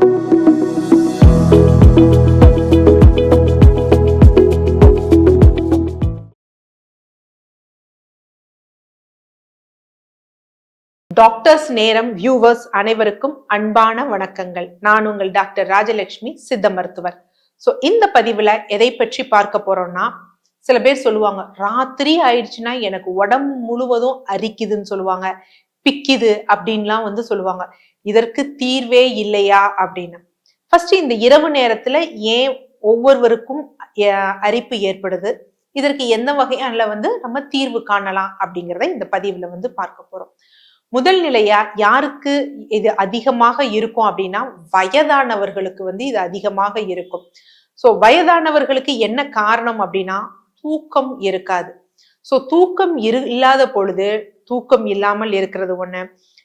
Doctors நேரம் viewers அனைவருக்கும் அன்பான வணக்கங்கள். நான் உங்கள் டாக்டர் ராஜலட்சுமி, சித்த மருத்துவர். இந்த பதிவுல எதை பற்றி பார்க்க போறோம்னா, சில பேர் சொல்லுவாங்க, ராத்திரி ஆயிடுச்சுன்னா எனக்கு உடம்பு முழுவதும் அரிக்குதுன்னு சொல்லுவாங்க, பிக்குது அப்படின்லாம் சொல்லுவாங்க. இதற்கு தீர்வே இல்லையா அப்படின்னு. ஃபர்ஸ்ட் இந்த இரவு நேரத்துல ஏன் ஒவ்வொருவருக்கும் அரிப்பு ஏற்படுது, இதற்கு எந்த வகையால நம்ம தீர்வு காணலாம் அப்படிங்கிறத இந்த பதிவுல பார்க்க போறோம். முதல் நிலையா யாருக்கு இது அதிகமாக இருக்கும் அப்படின்னா, வயதானவர்களுக்கு இது அதிகமாக இருக்கும். வயதானவர்களுக்கு என்ன காரணம் அப்படின்னா, தூக்கம் இருக்காது. தூக்கம் இல்லாத பொழுது, தூக்கம் இல்லாமல் இருக்கிறது ஒண்ணு,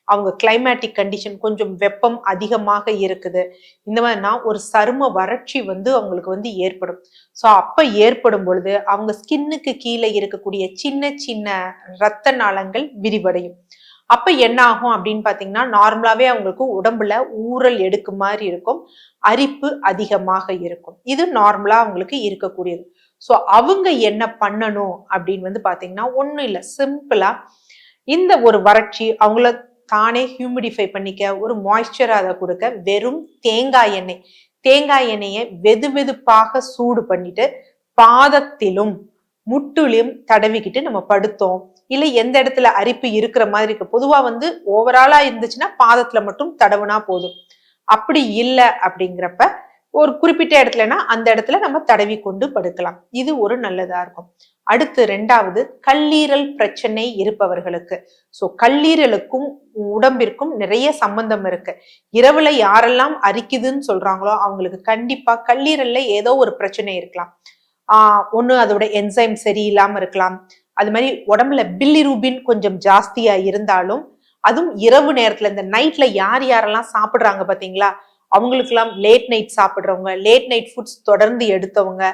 அவங்க கிளைமேட்டிக் கண்டிஷன் கொஞ்சம் வெப்பம் அதிகமாக இருக்குது, இந்த மாதிரினா ஒரு சரும வறட்சி அவங்களுக்கு ஏற்படும். அப்ப ஏற்படும் பொழுது அவங்க ஸ்கின்னுக்கு கீழே இருக்கக்கூடிய சின்ன சின்ன இரத்த நாளங்கள் விரிவடையும். அப்ப என்ன ஆகும் அப்படின்னு பாத்தீங்கன்னா, நார்மலாவே அவங்களுக்கு உடம்புல ஊறல் எடுக்கு மாதிரி இருக்கும், அரிப்பு அதிகமாக இருக்கும். இது நார்மலா அவங்களுக்கு இருக்கக்கூடியது. அவங்க என்ன பண்ணணும் அப்படின்னு பாத்தீங்கன்னா, ஒண்ணும் இல்லை, சிம்பிளா இந்த ஒரு வறட்சி அவங்கள தானே ஹியூமிடிஃபை பண்ணிக்க, ஒரு மாய்ஸ்சர் அதை கொடுக்க, வெறும் தேங்காய் எண்ணெயை வெது வெதுப்பாக சூடு பண்ணிட்டு பாதத்திலும் முட்டுலையும் தடவிக்கிட்டு நம்ம படுத்தோம். இல்ல எந்த இடத்துல அரிப்பு இருக்கிற மாதிரி இருக்கு, பொதுவா ஓவராலா இருந்துச்சுன்னா பாதத்துல மட்டும் தடவுனா போதும். அப்படி இல்லை அப்படிங்கிறப்ப ஒரு குறிப்பிட்ட இடத்துலனா அந்த இடத்துல நம்ம தடவி கொண்டு படுக்கலாம். இது ஒரு நல்லதா இருக்கும். அடுத்து ரெண்டாவது, கல்லீரல் பிரச்சனை இருப்பவர்களுக்கு. கல்லீரலுக்கும் உடம்பிற்கும் நிறைய சம்பந்தம் இருக்கு. இரவுல யாரெல்லாம் அரிக்குதுன்னு சொல்றாங்களோ அவங்களுக்கு கண்டிப்பா கல்லீரல்ல ஏதோ ஒரு பிரச்சனை இருக்கலாம். ஒண்ணு அதோட என்சைம் சரியில்லாம இருக்கலாம். அது மாதிரி உடம்புல பில்லிரூபின் கொஞ்சம் ஜாஸ்தியா இருந்தாலும், அதுவும் இரவு நேரத்துல இந்த நைட்ல யாரெல்லாம் சாப்பிடுறாங்க பாத்தீங்களா, அவங்களுக்கெல்லாம் லேட் நைட் சாப்பிடுறவங்க, லேட் நைட் ஃபுட்ஸ் தொடர்ந்து எடுத்தவங்க,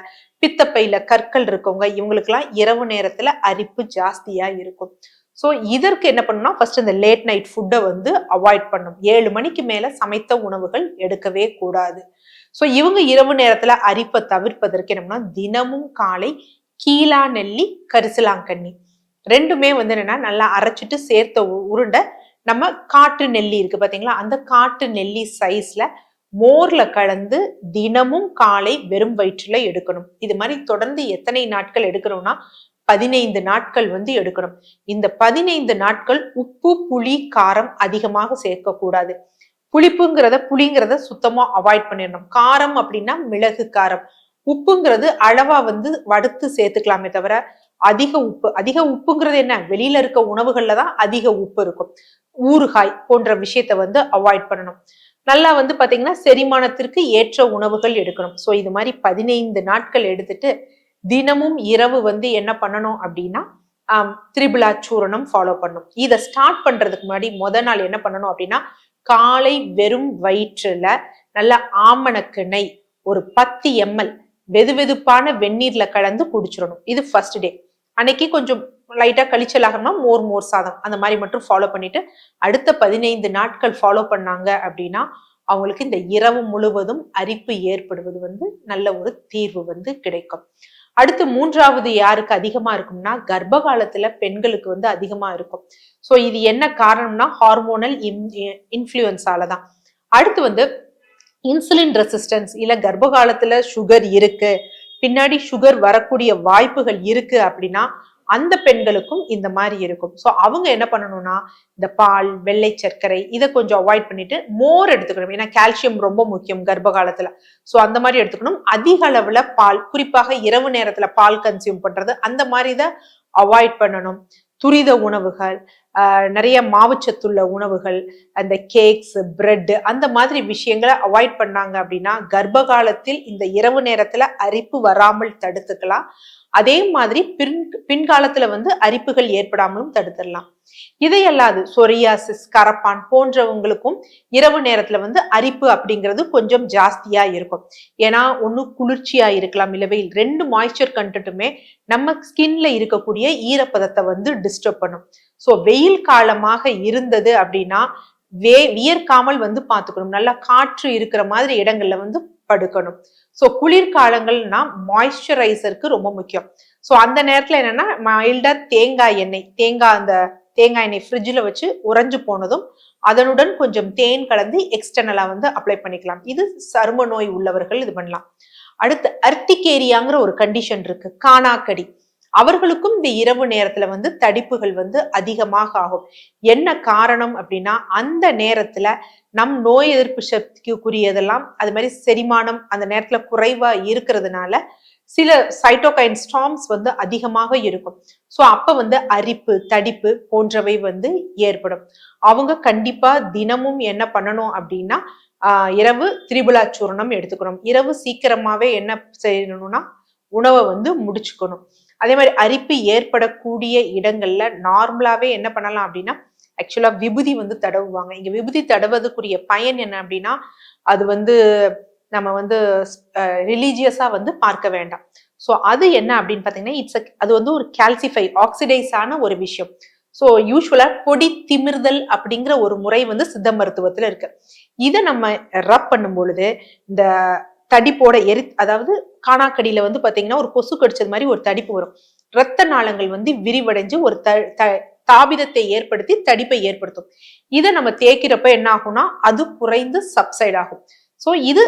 பித்தப்பையில கற்கள் இருக்கவங்க, இவங்களுக்கெல்லாம் இரவு நேரத்துல அரிப்பு ஜாஸ்தியா இருக்கும். இதற்கு என்ன பண்ணணும்னா, ஃபர்ஸ்ட் இந்த லேட் நைட் ஃபுட்டை அவாய்ட் பண்ணணும். 7 மணிக்கு மேல சமைத்த உணவுகள் எடுக்கவே கூடாது. இவங்க இரவு நேரத்துல அரிப்பை தவிர்ப்பதற்கு என்னன்னா, தினமும் காலை கீழா நெல்லி, கரிசலாங்கண்ணி ரெண்டுமே என்னன்னா நல்லா அரைச்சிட்டு சேர்த்த உருண்டை, நம்ம காட்டு நெல்லி இருக்கு பாத்தீங்களா, அந்த காட்டு நெல்லி சைஸ்ல மோர்ல கலந்து தினமும் காலை வெறும் வயிற்றுல எடுக்கணும். இது மாதிரி தொடர்ந்து எத்தனை நாட்கள் எடுக்கணும்னா 15 நாட்கள் எடுக்கணும். இந்த 15 நாட்கள் உப்பு, புளி, காரம் அதிகமாக சேர்க்க கூடாது. புளிங்கிறத சுத்தமா அவாய்ட் பண்ணிடணும். காரம் அப்படின்னா மிளகு காரம், உப்புங்கிறது அளவா வடுத்து சேர்த்துக்கலாமே தவிர அதிக உப்புங்கிறது என்ன, வெளியில இருக்க உணவுகள்ல தான் அதிக உப்பு இருக்கும். ஊறுகாய் போன்ற விஷயத்த அவாய்ட் பண்ணணும். நல்லா பாத்தீங்கன்னா செரிமானத்திற்கு ஏற்ற உணவுகள் எடுக்கணும். இது மாதிரி 15 நாட்கள் எடுத்துட்டு தினமும் இரவு என்ன பண்ணணும் அப்படின்னா, திரிபுலா சூரணம் ஃபாலோ பண்ணணும். இதை ஸ்டார்ட் பண்றதுக்கு முன்னாடி நாள் என்ன பண்ணணும் அப்படின்னா, காலை வெறும் வயிற்றுல நல்ல ஆமணக்கு நெய் ஒரு 10 ml வெது வெதுப்பான வெந்நீர்ல கலந்து குடிச்சிடணும். இது ஃபர்ஸ்ட் டே. அன்னைக்கு கொஞ்சம் லைட்டா கழிச்சல் ஆகணும்னா மோர் சாதம் அந்த மாதிரி மட்டும் ஃபாலோ பண்ணிட்டு, அடுத்த 15 நாட்கள் ஃபாலோ பண்ணாங்க அப்படின்னா அவங்களுக்கு இந்த இரவு முழுவதும் அரிப்பு ஏற்படுவது நல்ல ஒரு தீர்வு கிடைக்கும். அடுத்து மூன்றாவது யாருக்கு அதிகமா இருக்கும்னா, கர்ப்ப காலத்துல பெண்களுக்கு அதிகமா இருக்கும். இது என்ன காரணம்னா, ஹார்மோனல் இன்ஃப்ளூயன்ஸாலதான். அடுத்து இன்சுலின் ரெசிஸ்டன்ஸ், இல்ல கர்ப்ப காலத்துல சுகர் இருக்கு, பின்னாடி சுகர் வரக்கூடிய வாய்ப்புகள் இருக்கு அப்படின்னா அந்த பெண்களுக்கும் இந்த மாதிரி இருக்கும். அவங்க என்ன பண்ணணும்னா, இந்த பால், வெள்ளை சர்க்கரை இதை கொஞ்சம் அவாய்ட் பண்ணிட்டு மோர் எடுத்துக்கணும். ஏன்னா கால்சியம் ரொம்ப முக்கியம் கர்ப்ப காலத்துல. அந்த மாதிரி எடுத்துக்கணும். அதிக அளவுல பால், குறிப்பாக இரவு நேரத்துல பால் கன்சியூம் பண்றது அந்த மாதிரி தான் அவாய்ட் பண்ணணும். துரித உணவுகள், நிறைய மாவுச்சத்துள்ள உணவுகள், அந்த கேக்ஸ், பிரெட் அந்த மாதிரி விஷயங்களை அவாய்ட் பண்ணாங்க அப்படின்னா கர்ப்ப காலத்தில் இந்த இரவு நேரத்துல அரிப்பு வராமல் தடுத்துக்கலாம். அதே மாதிரி பின்காலத்துல அரிப்புகள் ஏற்படாமலும் தடுத்துடலாம். இதையல்லாது சொரியாசிஸ், கரப்பான் போன்றவங்களுக்கும் இரவு நேரத்துல அரிப்பு அப்படிங்கிறது கொஞ்சம் ஜாஸ்தியா இருக்கும். ஏன்னா ஒண்ணு குளிர்ச்சியா இருக்கலாம், இல்ல வெயில், 2 மாய்ஸ்சர் கண்டென்ட்டுமே நம்ம ஸ்கின்ல இருக்கக்கூடிய ஈரப்பதத்தை டிஸ்டர்ப் பண்ணும். வெயில் காலமாக இருந்தது அப்படின்னா வியர்க்காமல் வந்து பார்த்துக்கணும். நல்லா காற்று இருக்கிற மாதிரி இடங்கள்ல வந்து படுக்கணும். ஸோ குளிர்காலங்கள்னா மாய்ஸ்சரைசருக்கு ரொம்ப முக்கியம். ஸோ அந்த நேரத்துல என்னன்னா மைல்டா தேங்காய் எண்ணெய் ஃப்ரிட்ஜில் வச்சு உறைஞ்சு போனதும் அதனுடன் கொஞ்சம் தேன் கலந்து எக்ஸ்டர்னலா வந்து அப்ளை பண்ணிக்கலாம். இது சரும நோய் உள்ளவர்கள் இது பண்ணலாம். அடுத்து அர்த்திகேரியாங்கிற ஒரு கண்டிஷன் இருக்கு, காணாக்கடி. அவர்களுக்கும் இந்த இரவு நேரத்துல வந்து தடிப்புகள் வந்து அதிகமாக ஆகும். என்ன காரணம் அப்படின்னா அந்த நேரத்துல நம் நோய் எதிர்ப்பு சக்திக்குரியதெல்லாம் அது மாதிரி செரிமானம் அந்த நேரத்துல குறைவா இருக்கிறதுனால சில சைட்டோகைன் ஸ்டார்ம்ஸ் வந்து அதிகமாக இருக்கும். ஸோ அப்ப வந்து அரிப்பு தடிப்பு போன்றவை வந்து ஏற்படும். அவங்க கண்டிப்பா தினமும் என்ன பண்ணணும் அப்படின்னா இரவு திரிபுலா சூர்ணம் எடுத்துக்கணும். இரவு சீக்கிரமாவே என்ன செய்யணும்னா உணவை வந்து முடிச்சுக்கணும். அதே மாதிரி அரிப்பு ஏற்படக்கூடிய இடங்கள்ல நார்மலாவே என்ன பண்ணலாம் அப்படின்னா ஆக்சுவலா விபூதி வந்து தடவுவாங்க. இங்க விபூதி தடவதுக்குரிய பயன் என்ன அப்படின்னா அது வந்து நம்ம வந்து ரிலீஜியஸா வந்து பார்க்க வேண்டாம். ஸோ அது என்ன அப்படின்னு பாத்தீங்கன்னா அது வந்து ஒரு கால்சிஃபை ஆக்சிடைஸ் ஆன ஒரு விஷயம். ஸோ யூஸ்வலா கொடி திமிர்தல் அப்படிங்கிற ஒரு முறை வந்து சித்த மருத்துவத்துல இருக்கு. இதை நம்ம ரப் பண்ணும் பொழுது இந்த தடிப்போட அதாவது காணாக்கடியில வந்து பாத்தீங்கன்னா ஒரு கொசு கடிச்சது மாதிரி ஒரு தடிப்பு வரும். இரத்த நாளங்கள் வந்து விரிவடைஞ்சு ஒரு தாபிதத்தை ஏற்படுத்தி தடிப்பை ஏற்படுத்தும். இதை நம்ம தேய்க்கிறப்ப என்ன ஆகும்னா அது குறைந்து சப்சைட் ஆகும். ஸோ இது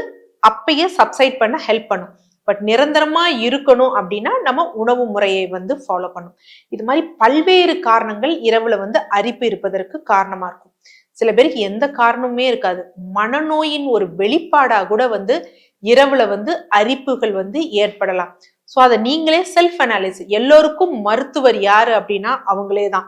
அப்பயே சப்சைட் பண்ண ஹெல்ப் பண்ணும். பட் நிரந்தரமா இருக்கணும் அப்படின்னா நம்ம உணவு முறையை வந்து ஃபாலோ பண்ணும். இது மாதிரி பல்வேறு காரணங்கள் இரவுல வந்து அரிப்பு இருப்பதற்கு காரணமா இருக்கும். சில பேருக்கு எந்த காரணமுமே இருக்காது. மனநோயின் ஒரு வெளிப்பாடா கூட வந்து இரவுல வந்து அரிப்புகள் வந்து ஏற்படலாம். ஸோ அதை நீங்களே செல்ஃப் அனாலிசிஸ், எல்லோருக்கும் மருத்துவர் யாரு அப்படின்னா அவங்களே தான்.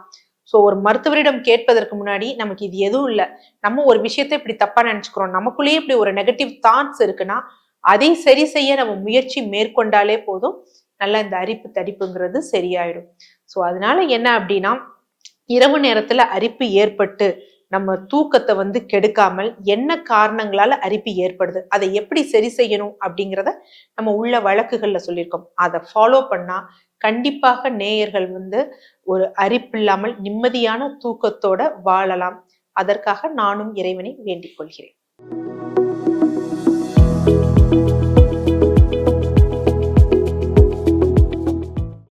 ஸோ ஒரு மருத்துவரிடம் கேட்பதற்கு முன்னாடி நமக்கு இது எதுவும் இல்லை, நம்ம ஒரு விஷயத்த இப்படி தப்பா நினைச்சுக்கிறோம், நமக்குள்ளேயே இப்படி ஒரு நெகட்டிவ் தாட்ஸ் இருக்குன்னா அதை சரி செய்ய நம்ம முயற்சி மேற்கொண்டாலே போதும், நல்லா இந்த அரிப்பு தடிப்புங்கிறது சரியாயிடும். ஸோ அதனால என்ன அப்படின்னா இரவு நேரத்துல அரிப்பு ஏற்பட்டு நம்ம தூக்கத்தை வந்து கெடுக்காமல் என்ன காரணங்களால அரிப்பு ஏற்படுது அதை எப்படி சரி செய்யணும் அப்படிங்கிறத நம்ம உள்ள வழக்குகள்ல சொல்லியிருக்கோம். அதை ஃபாலோ பண்ணா கண்டிப்பாக நேயர்கள் வந்து ஒரு அரிப்பில்லாமல் நிம்மதியான தூக்கத்தோட வாழலாம். அதற்காக நானும் இறைவனை வேண்டிக் கொள்கிறேன்.